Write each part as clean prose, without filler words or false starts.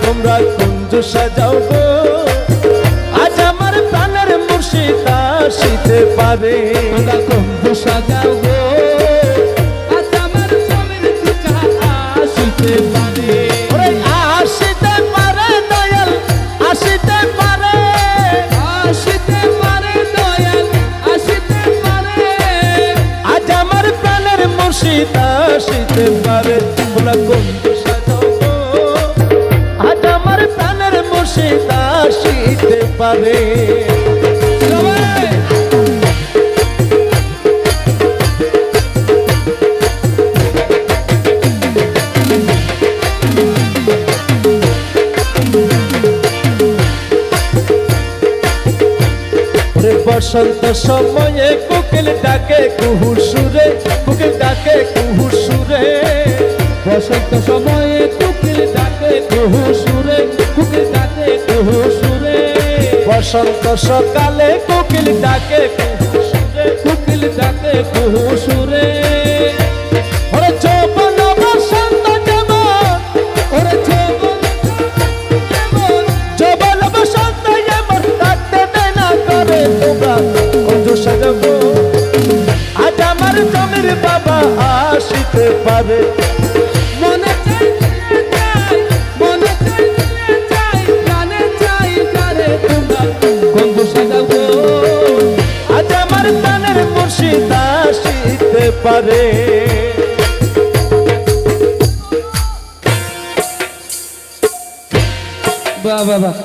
তোমরা কুঞ্জ সাজাও গো, আজ আমার প্রাণের মুর্শিদ আসিতে পারে। তোমরা কুঞ্জ সাজাও গো, আজ আমার জমির দুকা আসিতে পারে। ওরে আসিতে পারে দয়াল, আসিতে পারে, আসিতে পারে দয়াল, আসিতে পারে। আজ আমার প্রাণের মুর্শিদ আসিতে পারে। তোমরা কুঞ্জ সাজাও গো, আজ আমার প্রাণের মুর্শিদ আসিতে পারে। বসন্ত সময়ে কোকিল ডাকে কুহু সুরে, কোকিল ডাকে কুহু সুরে। বসন্ত সময়ে কোকিল ডাকে কুহু সুরে, কোকিল ডাকে কুহু সুরে। বসন্ত সকালে কোকিল ডাকে কুহু সুরে, কোকিল ডাকে কুহু সুরে। ওরে যৌবন বসন্ত যেমন, ওরে যৌবন যৌবন বসন্ত যেমন ডাকতে দেয় না করে। তোমরা কুঞ্জ সাজাবো, আজ আমার জমির বাবা আসিতে পারে। মনে চাই চাই, মনে চাই চাই, প্রাণে চাই কারে। তোমরা কুঞ্জ সাজাও গো, আজ আমার প্রাণের মুর্শিদ আসিতে পারে। বাহ বাহ বাহ।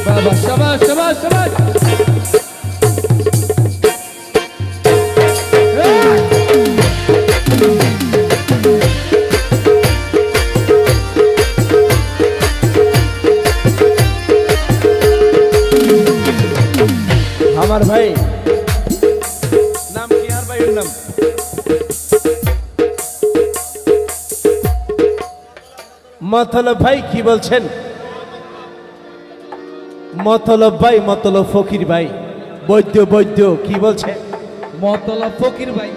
বাবা শাবাশ শাবাশ শাবাশ। আমার ভাই নাম কি? আর ভাইয়ের নাম মতলব ভাই। কি বলছেন? মতলব ভাই, মতলব ফকির ভাই, বৈদ্য বৈদ্য। কি বলছেন? মতলব ফকির ভাই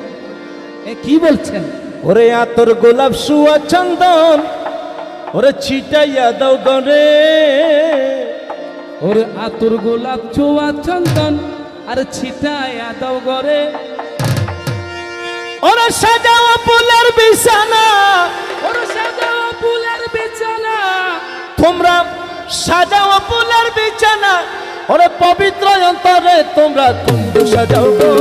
এ কি বলছেন? ওরে আতর গোলাপ সুয়া চন্দন, ওরে ছিটাইয়া দাও গরে। ওরে আতর গোলাপ ছোয়া চন্দন আর ছিটায়া দাও গরে। ওরে সাজাও ফুলের বিছানা, ওরে সাজাও ফুলের বিছানা। তোমরা সাজাও ফুলের বিছানা। ওরে পবিত্র অন্তরে তোমরা কুঞ্জ সাজাও গো,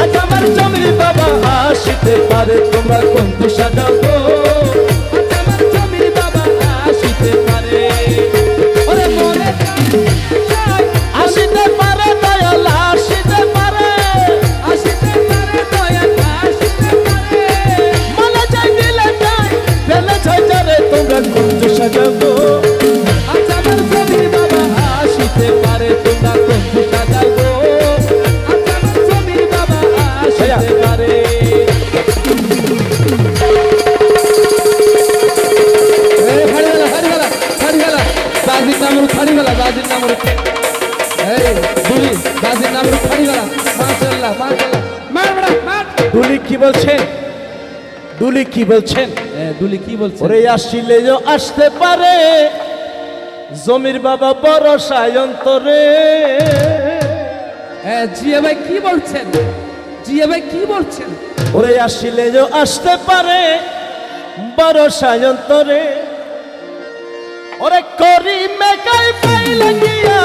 আজ আমার জমির বাবা আসিতে পারে। তোমরা কুঞ্জ সাজাও গো, আজ আমার জমির বাবা আসিতে পারে। ওরে মনে চাই আসিতে পারে দয়াল, আসিতে পারে, আসিতে পারে দয়াল, আসিতে পারে। মনে চাই দিলে চাই, পেলে চাই যারে। তোমরা কুঞ্জ সাজাও গো, আজ আমার জমির বাবা আসিতে পারে। তোমরা কুঞ্জ সাজাও গো, আজ আমার জমির বাবা আসিতে পারে। বাজির নামের খাড়ি গেলা, বাজির নামের এই দুলি বাজির নামের খাড়ি গেলা। মাশাআল্লাহ মাশাআল্লাহ, মার বড়া মার। দুলি কি বলছেন? দুলি কি বলছেন? দুলি কি বলছে? ওরে আসিলে যে আসতে পারে, জমির বাবা বরসায় অন্তরে। জিয়া ভাই কি বলছেন? জিয়া ভাই কি বলছেন? ওরে আসিলে যে আসতে পারে, বরসায় অন্তরে। ওরে করি মেকাই পাইলে গিয়া,